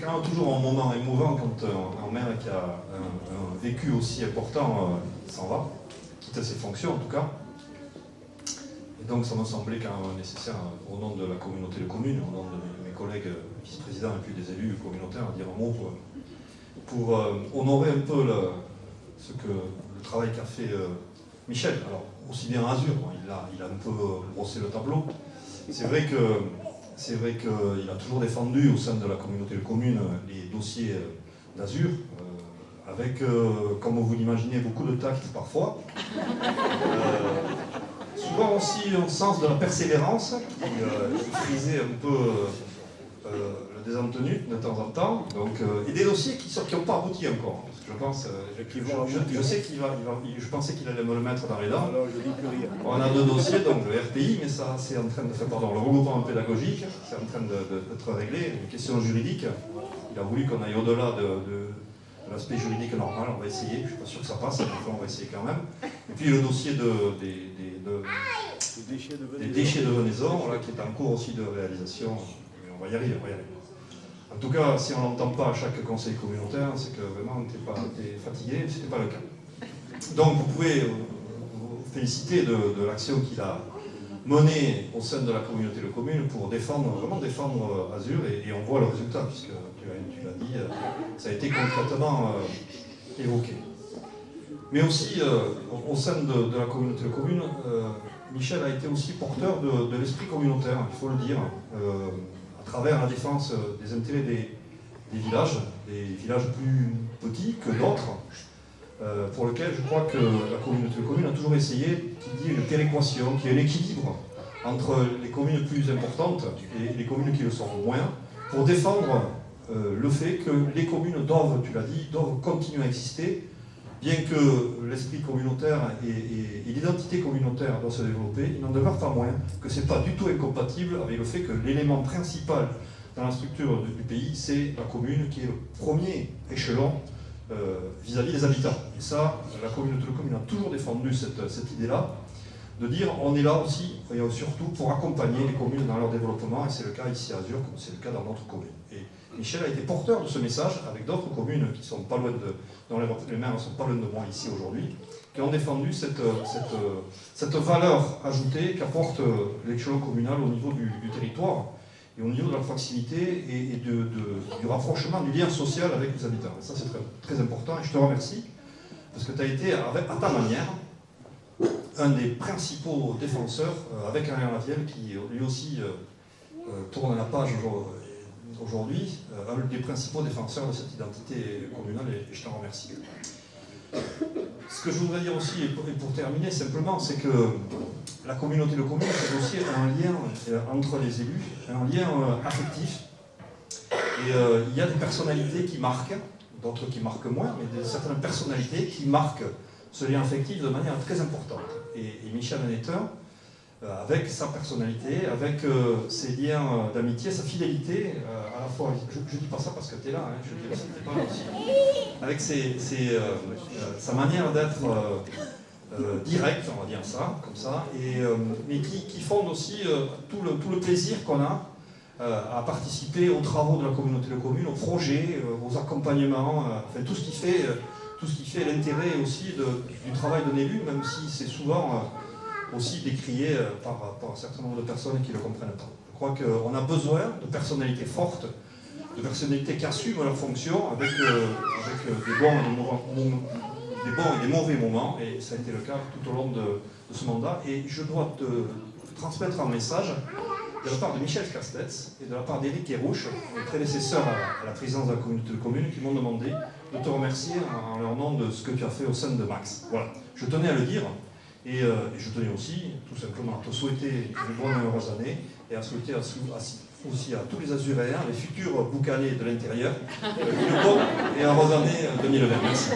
quand même toujours un moment émouvant quand un maire qui a un vécu aussi important s'en va, quitte ses fonctions en tout cas. Et donc ça m'a semblé quand même nécessaire, au nom de la communauté de communes, au nom de mes collègues vice-présidents et puis des élus communautaires, de dire un mot pour honorer un peu le travail qu'a fait Michel. Alors, aussi bien Azur, il a un peu brossé le tableau. C'est vrai qu'il a toujours défendu au sein de la communauté de communes les dossiers d'Azur, avec, comme vous l'imaginez, beaucoup de tact parfois. Souvent aussi un sens de la persévérance, qui frisait un peu le désentenu de temps en temps, donc, et des dossiers qui n'ont pas abouti encore. Parce que je sais je pensais qu'il allait me le mettre dans les dents. Alors, je dis plus rien. On a deux dossiers, donc le RPI, mais ça c'est en train de faire, pardon, le regroupement pédagogique, c'est en train d'être réglé, une question juridique. Il a voulu qu'on aille au-delà de l'aspect juridique normal, on va essayer, je ne suis pas sûr que ça passe, mais on va essayer quand même. Et puis le dossier des déchets de Venaison, voilà, qui est en cours aussi de réalisation, mais on va y arriver, En tout cas, si on n'entend pas à chaque conseil communautaire, c'est que vraiment t'es fatigué, ce n'était pas le cas. Donc vous pouvez vous féliciter de l'action qu'il a menée au sein de la communauté de communes pour vraiment défendre Azur, et on voit le résultat, puisque tu l'as dit, ça a été concrètement évoqué. Mais aussi, au sein de la communauté de communes, Michel a été aussi porteur de l'esprit communautaire, il faut le dire, à travers la défense des intérêts des villages plus petits que d'autres, pour lesquels je crois que la communauté de communes a toujours essayé qu'il y ait une péréquation, qu'il y ait un équilibre entre les communes plus importantes et les communes qui le sont moins, pour défendre le fait que les communes doivent, tu l'as dit, doivent continuer à exister, bien que l'esprit communautaire et l'identité communautaire doivent se développer, il n'en demeure pas moins que ce n'est pas du tout incompatible avec le fait que l'élément principal dans la structure du pays, c'est la commune qui est le premier échelon vis-à-vis des habitants. Et ça, la communauté de communes a toujours défendu cette idée-là, de dire on est là aussi, et surtout pour accompagner les communes dans leur développement, et c'est le cas ici à Azur, comme c'est le cas dans notre commune. Et Michel a été porteur de ce message avec d'autres communes qui sont pas loin dont les maires ne sont pas loin de moi ici aujourd'hui, qui ont défendu cette valeur ajoutée qu'apporte l'échelon communal au niveau du territoire et au niveau de la proximité et du rapprochement, du lien social avec les habitants. Et ça, c'est très, très important, et je te remercie, parce que tu as été, à ta manière, un des principaux défenseurs, avec Alain Lavielle, qui lui aussi tourne la page aujourd'hui, un des principaux défenseurs de cette identité communale, et je t'en remercie. Ce que je voudrais dire aussi, et pour terminer simplement, c'est que la communauté de communes, c'est aussi un lien entre les élus, un lien affectif. Et il y a des personnalités qui marquent, d'autres qui marquent moins, mais certaines personnalités qui marquent ce lien affectif de manière très importante. Et Michel en est un, avec sa personnalité, avec ses liens d'amitié, sa fidélité, à la fois, je ne dis pas ça parce que tu es là, hein, je dis que tu n'es pas là aussi, avec sa manière d'être direct, on va dire ça, comme ça, mais qui fonde aussi tout le plaisir qu'on a à participer aux travaux de la communauté de communes, aux projets, aux accompagnements, enfin tout ce qui fait l'intérêt aussi du travail d'un élu, même si c'est souvent aussi décrié par un certain nombre de personnes qui ne le comprennent pas. Je crois qu'on a besoin de personnalités fortes, de personnalités qui assument leurs fonctions avec des bons et des mauvais moments, et ça a été le cas tout au long de ce mandat. Et je dois te transmettre un message de la part de Michel Castex et de la part d'Éric Kérouche, mes prédécesseurs à la présidence de la communauté de communes, qui m'ont demandé de te remercier en leur nom de ce que tu as fait au sein de Max. Voilà, je tenais à le dire, et je tenais aussi, tout simplement, à te souhaiter de bonnes et heureuses années, et à souhaiter aussi à tous les Azuréens, les futurs boucanés de l'intérieur, une bonne et heureuse année 2020. Merci.